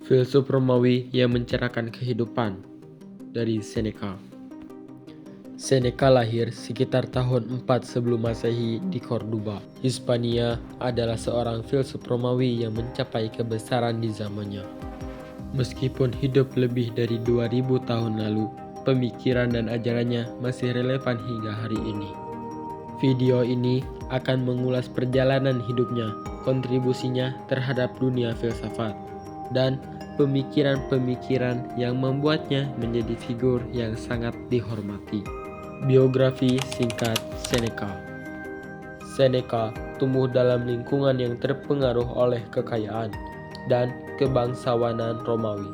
Filsuf Romawi yang mencerahkan kehidupan dari Seneca. Seneca lahir sekitar tahun 4 sebelum Masehi di Cordoba, Hispania, adalah seorang filsuf Romawi yang mencapai kebesaran di zamannya. Meskipun hidup lebih dari 2000 tahun lalu, pemikiran dan ajarannya masih relevan hingga hari ini. Video ini akan mengulas perjalanan hidupnya, kontribusinya terhadap dunia filsafat, dan pemikiran-pemikiran yang membuatnya menjadi figur yang sangat dihormati. Biografi singkat Seneca. Seneca tumbuh dalam lingkungan yang terpengaruh oleh kekayaan dan kebangsawanan Romawi.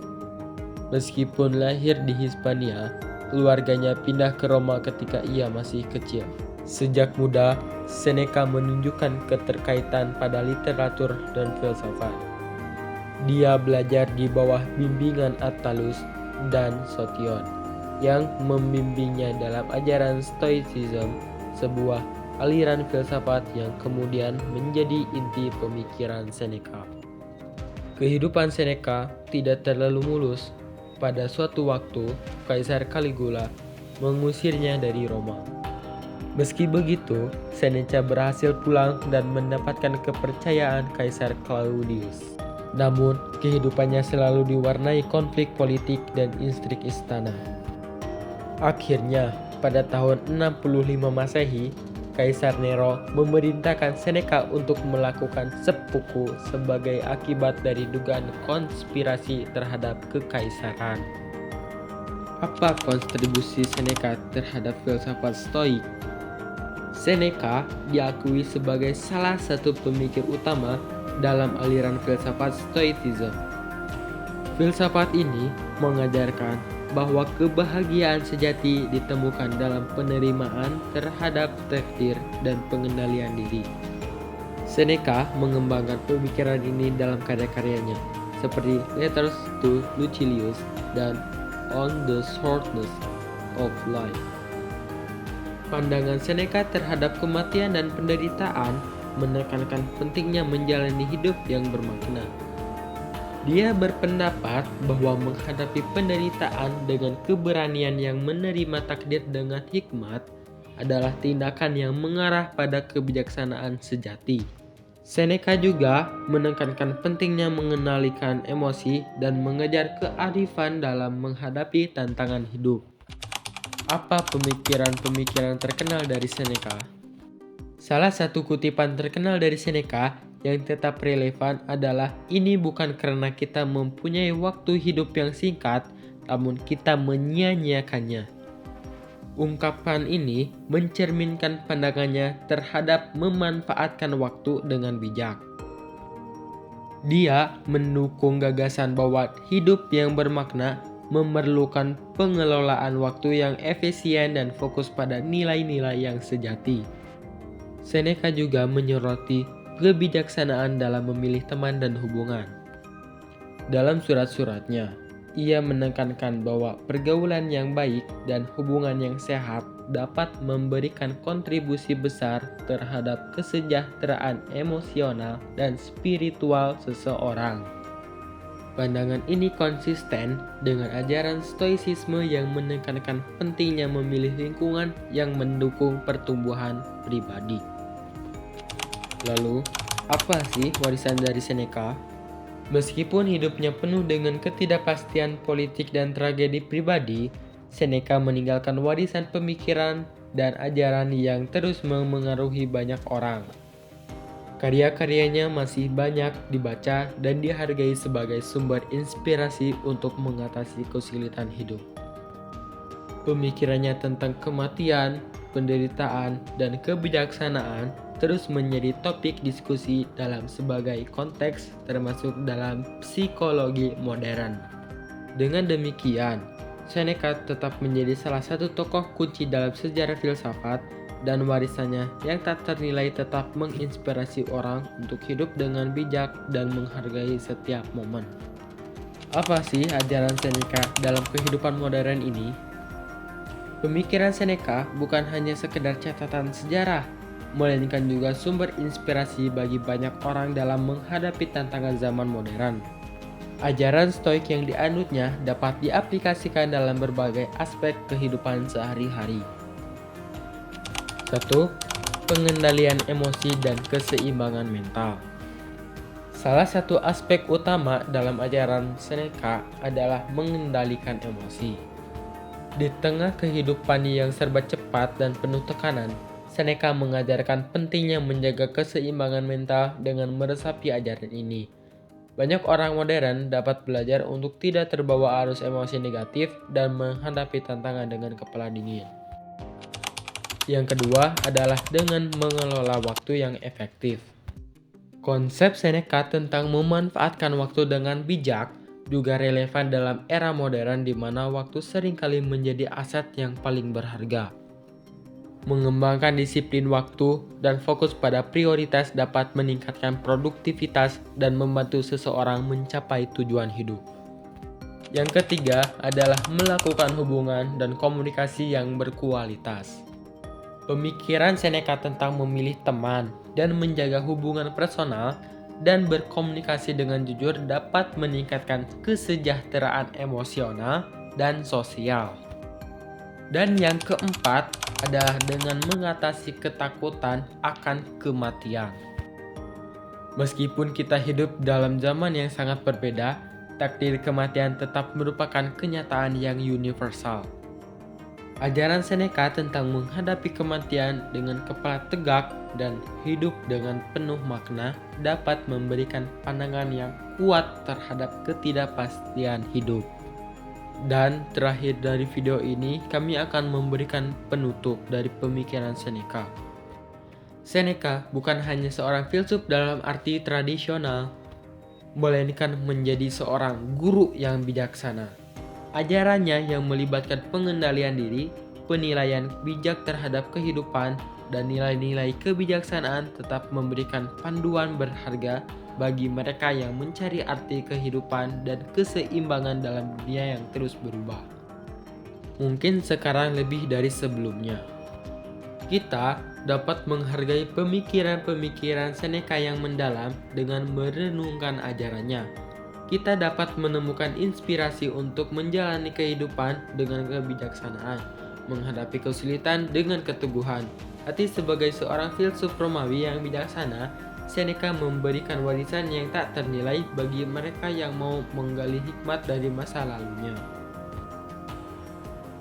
Meskipun lahir di Hispania, keluarganya pindah ke Roma ketika ia masih kecil. Sejak muda, Seneca menunjukkan keterkaitan pada literatur dan filsafat. Dia belajar di bawah bimbingan Attalus dan Sotion, yang membimbingnya dalam ajaran Stoicism, sebuah aliran filsafat yang kemudian menjadi inti pemikiran Seneca. Kehidupan Seneca tidak terlalu mulus. Pada suatu waktu, Kaisar Caligula mengusirnya dari Roma. Meski begitu, Seneca berhasil pulang dan mendapatkan kepercayaan Kaisar Claudius. Namun, kehidupannya selalu diwarnai konflik politik dan intrik istana. Akhirnya, pada tahun 65 Masehi, Kaisar Nero memerintahkan Seneca untuk melakukan seppuku sebagai akibat dari dugaan konspirasi terhadap kekaisaran. Apa kontribusi Seneca terhadap filsafat Stoik? Seneca diakui sebagai salah satu pemikir utama dalam aliran filsafat Stoicism. Filsafat ini mengajarkan bahwa kebahagiaan sejati ditemukan dalam penerimaan terhadap takdir dan pengendalian diri. Seneca mengembangkan pemikiran ini dalam karya-karyanya, seperti Letters to Lucilius dan On the Shortness of Life. Pandangan Seneca terhadap kematian dan penderitaan menekankan pentingnya menjalani hidup yang bermakna. Dia berpendapat bahwa menghadapi penderitaan dengan keberanian yang menerima takdir dengan hikmat adalah tindakan yang mengarah pada kebijaksanaan sejati. Seneca juga menekankan pentingnya mengendalikan emosi dan mengejar kearifan dalam menghadapi tantangan hidup. Apa pemikiran-pemikiran terkenal dari Seneca? Salah satu kutipan terkenal dari Seneca yang tetap relevan adalah, "Ini bukan karena kita mempunyai waktu hidup yang singkat, namun kita menyia-nyiakannya." Ungkapan ini mencerminkan pandangannya terhadap memanfaatkan waktu dengan bijak. Dia mendukung gagasan bahwa hidup yang bermakna memerlukan pengelolaan waktu yang efisien dan fokus pada nilai-nilai yang sejati. Seneca juga menyoroti kebijaksanaan dalam memilih teman dan hubungan. Dalam surat-suratnya, ia menekankan bahwa pergaulan yang baik dan hubungan yang sehat dapat memberikan kontribusi besar terhadap kesejahteraan emosional dan spiritual seseorang. Pandangan ini konsisten dengan ajaran Stoicisme yang menekankan pentingnya memilih lingkungan yang mendukung pertumbuhan pribadi. Lalu, apa sih warisan dari Seneca? Meskipun hidupnya penuh dengan ketidakpastian politik dan tragedi pribadi, Seneca meninggalkan warisan pemikiran dan ajaran yang terus memengaruhi banyak orang. Karya-karyanya masih banyak dibaca dan dihargai sebagai sumber inspirasi untuk mengatasi kesulitan hidup. Pemikirannya tentang kematian, penderitaan, dan kebijaksanaan terus menjadi topik diskusi dalam sebagai konteks, termasuk dalam psikologi modern. Dengan demikian, Seneca tetap menjadi salah satu tokoh kunci dalam sejarah filsafat, dan warisannya yang tak ternilai tetap menginspirasi orang untuk hidup dengan bijak dan menghargai setiap momen. Apa sih ajaran Seneca dalam kehidupan modern ini? Pemikiran Seneca bukan hanya sekedar catatan sejarah, melainkan juga sumber inspirasi bagi banyak orang dalam menghadapi tantangan zaman modern. Ajaran Stoik yang dianutnya dapat diaplikasikan dalam berbagai aspek kehidupan sehari-hari. 1. Pengendalian emosi dan keseimbangan mental. Salah satu aspek utama dalam ajaran Seneca adalah mengendalikan emosi. Di tengah kehidupan yang serba cepat dan penuh tekanan, Seneca mengajarkan pentingnya menjaga keseimbangan mental dengan meresapi ajaran ini. Banyak orang modern dapat belajar untuk tidak terbawa arus emosi negatif dan menghadapi tantangan dengan kepala dingin. Yang kedua adalah dengan mengelola waktu yang efektif. Konsep Seneca tentang memanfaatkan waktu dengan bijak juga relevan dalam era modern di mana waktu seringkali menjadi aset yang paling berharga. Mengembangkan disiplin waktu dan fokus pada prioritas dapat meningkatkan produktivitas dan membantu seseorang mencapai tujuan hidup. Yang ketiga adalah melakukan hubungan dan komunikasi yang berkualitas. Pemikiran Seneca tentang memilih teman dan menjaga hubungan personal dan berkomunikasi dengan jujur dapat meningkatkan kesejahteraan emosional dan sosial. Dan yang keempat adalah dengan mengatasi ketakutan akan kematian. Meskipun kita hidup dalam zaman yang sangat berbeda, takdir kematian tetap merupakan kenyataan yang universal. Ajaran Seneca tentang menghadapi kematian dengan kepala tegak dan hidup dengan penuh makna dapat memberikan pandangan yang kuat terhadap ketidakpastian hidup. Dan terakhir dari video ini, kami akan memberikan penutup dari pemikiran Seneca. Seneca bukan hanya seorang filsuf dalam arti tradisional, melainkan menjadi seorang guru yang bijaksana. Ajarannya yang melibatkan pengendalian diri, penilaian bijak terhadap kehidupan, dan nilai-nilai kebijaksanaan tetap memberikan panduan berharga bagi mereka yang mencari arti kehidupan dan keseimbangan dalam dunia yang terus berubah. Mungkin sekarang lebih dari sebelumnya. Kita dapat menghargai pemikiran-pemikiran Seneca yang mendalam dengan merenungkan ajarannya. Kita dapat menemukan inspirasi untuk menjalani kehidupan dengan kebijaksanaan, menghadapi kesulitan dengan keteguhan. Hati sebagai seorang filsuf Romawi yang bijaksana, Seneca memberikan warisan yang tak ternilai bagi mereka yang mau menggali hikmat dari masa lalunya.